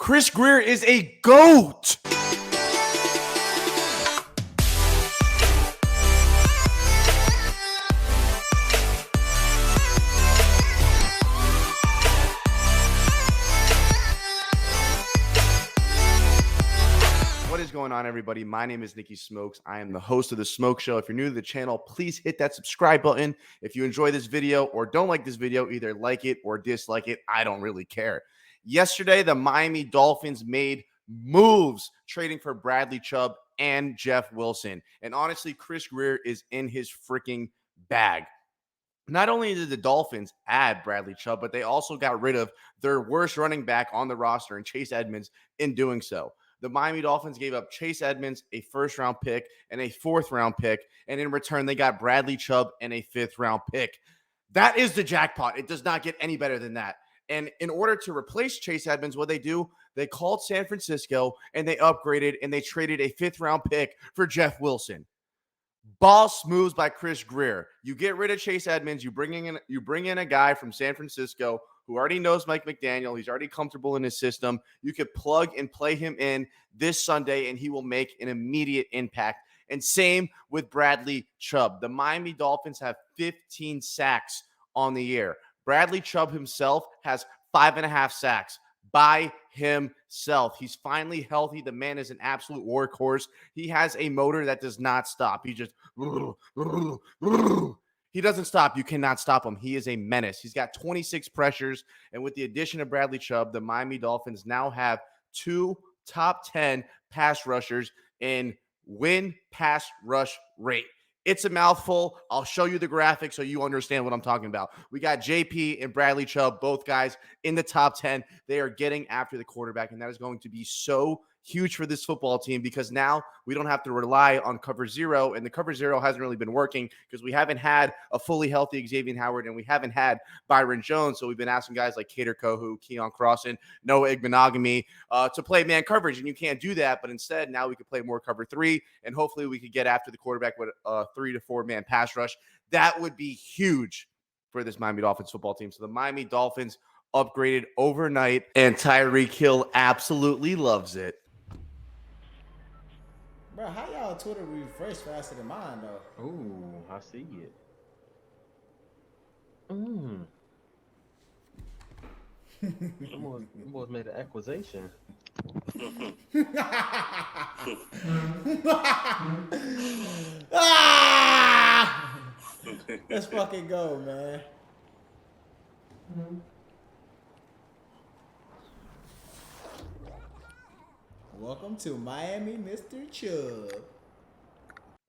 Chris Grier is a GOAT. What is going on, everybody? My name is Nikki Smokes. I am the host of The Smoke Show. If you're new to the channel, please hit that subscribe button. If you enjoy this video or don't like this video, either like it or dislike it. I don't really care. Yesterday, the Miami Dolphins made moves trading for Bradley Chubb and Jeff Wilson. And honestly, Chris Grier is in his freaking bag. Not only did the Dolphins add Bradley Chubb, but they also got rid of their worst running back on the roster and Chase Edmonds in doing so. The Miami Dolphins gave up Chase Edmonds, a first-round pick, and a fourth-round pick, and in return, they got Bradley Chubb and a fifth-round pick. That is the jackpot. It does not get any better than that. And in order to replace Chase Edmonds, what they do, they called San Francisco, and they upgraded, and they traded a fifth-round pick for Jeff Wilson. Boss moves by Chris Grier. You get rid of Chase Edmonds. You bring in a guy from San Francisco who already knows Mike McDaniel. He's already comfortable in his system. You could plug and play him in this Sunday, and he will make an immediate impact. And same with Bradley Chubb. The Miami Dolphins have 15 sacks on the year. Bradley Chubb himself has 5.5 sacks by himself. He's finally healthy. The man is an absolute workhorse. He has a motor that does not stop. He just he doesn't stop. You cannot stop him. He is a menace. He's got 26 pressures, and with the addition of Bradley Chubb, the Miami Dolphins now have 2 top 10 pass rushers in win pass rush rate. It's a mouthful. I'll show you the graphic so you understand what I'm talking about. We got JP and Bradley Chubb, both guys in the top 10. They are getting after the quarterback, and that is going to be so huge for this football team because now we don't have to rely on cover zero, and the cover zero hasn't really been working because we haven't had a fully healthy Xavier Howard, and we haven't had Byron Jones, so we've been asking guys like Kader Kohu, Keon Crossan, Noah Igbenogany to play man coverage, and you can't do that, but instead now we can play more cover three, and hopefully we could get after the quarterback with a 3 to 4 man pass rush. That would be huge for this Miami Dolphins football team. So the Miami Dolphins upgraded overnight, and Tyreek Hill absolutely loves it. Bro, how y'all Twitter refresh faster than mine, though? Ooh, I see it. Almost made an accusation. Let's fucking go, man. Welcome to Miami, Mr. Chubb.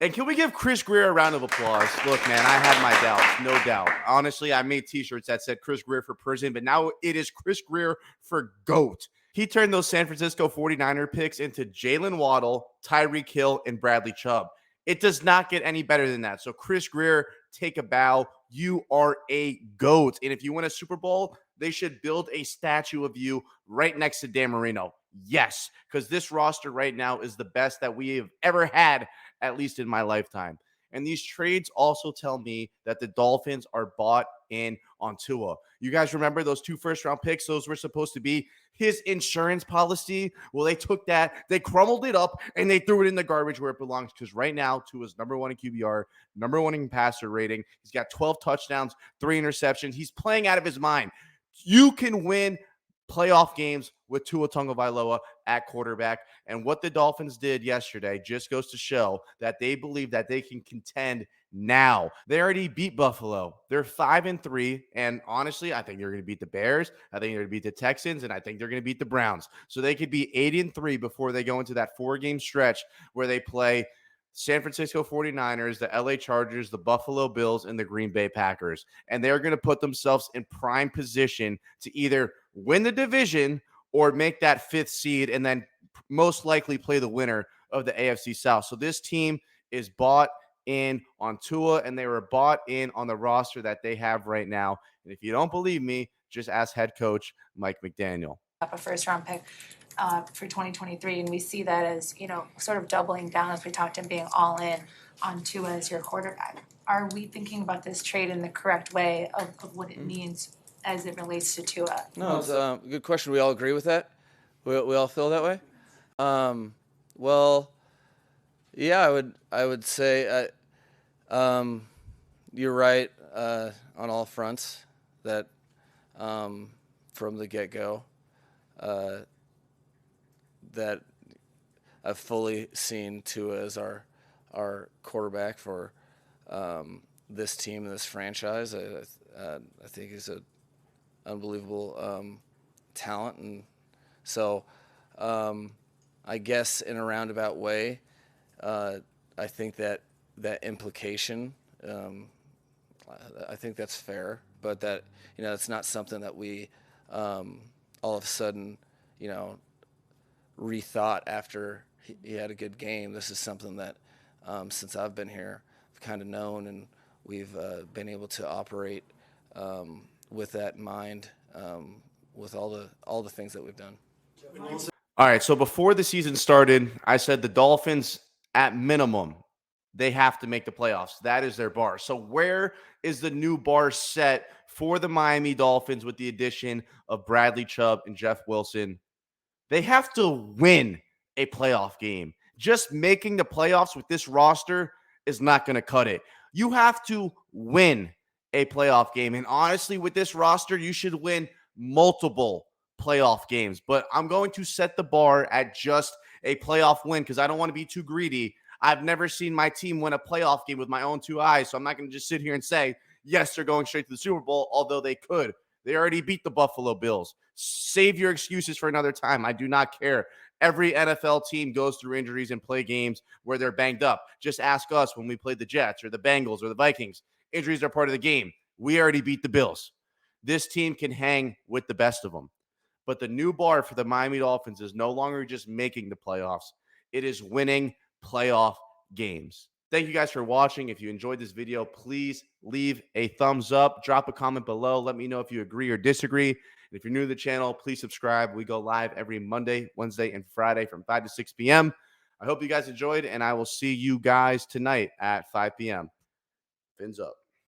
And can we give Chris Grier a round of applause? Look, man, I had my doubts, no doubt. Honestly, I made t-shirts that said Chris Grier for prison, but now it is Chris Grier for GOAT. He turned those San Francisco 49er picks into Jalen Waddle, Tyreek Hill, and Bradley Chubb. It does not get any better than that. So Chris Grier, take a bow. You are a GOAT. And if you win a Super Bowl, they should build a statue of you right next to Dan Marino. Yes, because this roster right now is the best that we have ever had, at least in my lifetime. And these trades also tell me that the Dolphins are bought in on Tua. You guys remember those 2 first-round picks? Those were supposed to be his insurance policy. Well, they took that, they crumbled it up, and they threw it in the garbage where it belongs because right now, Tua's #1 in QBR, #1 in passer rating. He's got 12 touchdowns, 3 interceptions. He's playing out of his mind. You can win playoff games with Tua Tagovailoa at quarterback. And what the Dolphins did yesterday just goes to show that they believe that they can contend now. They already beat Buffalo. They're 5-3. And honestly, I think they're going to beat the Bears. I think they're going to beat the Texans. And I think they're going to beat the Browns. So they could be 8-3 before they go into that 4-game stretch where they play San Francisco 49ers, the LA Chargers, the Buffalo Bills, and the Green Bay Packers. And they're going to put themselves in prime position to either win the division or make that 5th seed and then most likely play the winner of the AFC South. So this team is bought in on Tua, and they were bought in on the roster that they have right now. And if you don't believe me, just ask head coach Mike McDaniel. A first-round pick for 2023, and we see that as, sort of doubling down, as we talked, and being all in on Tua as your quarterback. Are we thinking about this trade in the correct way of what it means as it relates to Tua? No, it's a good question. We all agree with that. We all feel that way. Well, yeah, I would say you're right on all fronts that from the get-go that I've fully seen Tua as our quarterback for this team and this franchise. I think he's an unbelievable talent, and so I guess in a roundabout way, I think that implication. I think that's fair, but that it's not something that we all of a sudden rethought after he had a good game. This is something that since I've been here, I've kind of known, and we've been able to operate with that in mind, with all the things that we've done. All right, so before the season started, I said the Dolphins, at minimum, they have to make the playoffs. That is their bar. So where is the new bar set for the Miami Dolphins with the addition of Bradley Chubb and Jeff Wilson? They have to win a playoff game. Just making the playoffs with this roster is not going to cut it. You have to win a playoff game. And honestly, with this roster, you should win multiple playoff games. But I'm going to set the bar at just a playoff win because I don't want to be too greedy. I've never seen my team win a playoff game with my own two eyes. So I'm not going to just sit here and say, yes, they're going straight to the Super Bowl, although they could. They already beat the Buffalo Bills. Save your excuses for another time. I do not care. Every NFL team goes through injuries and play games where they're banged up. Just ask us when we played the Jets or the Bengals or the Vikings. Injuries are part of the game. We already beat the Bills. This team can hang with the best of them. But the new bar for the Miami Dolphins is no longer just making the playoffs. It is winning playoff games. Thank you guys for watching. If you enjoyed this video, please leave a thumbs up. Drop a comment below. Let me know if you agree or disagree. And if you're new to the channel, please subscribe. We go live every Monday, Wednesday, and Friday from 5 to 6 p.m. I hope you guys enjoyed, and I will see you guys tonight at 5 p.m. Fins up.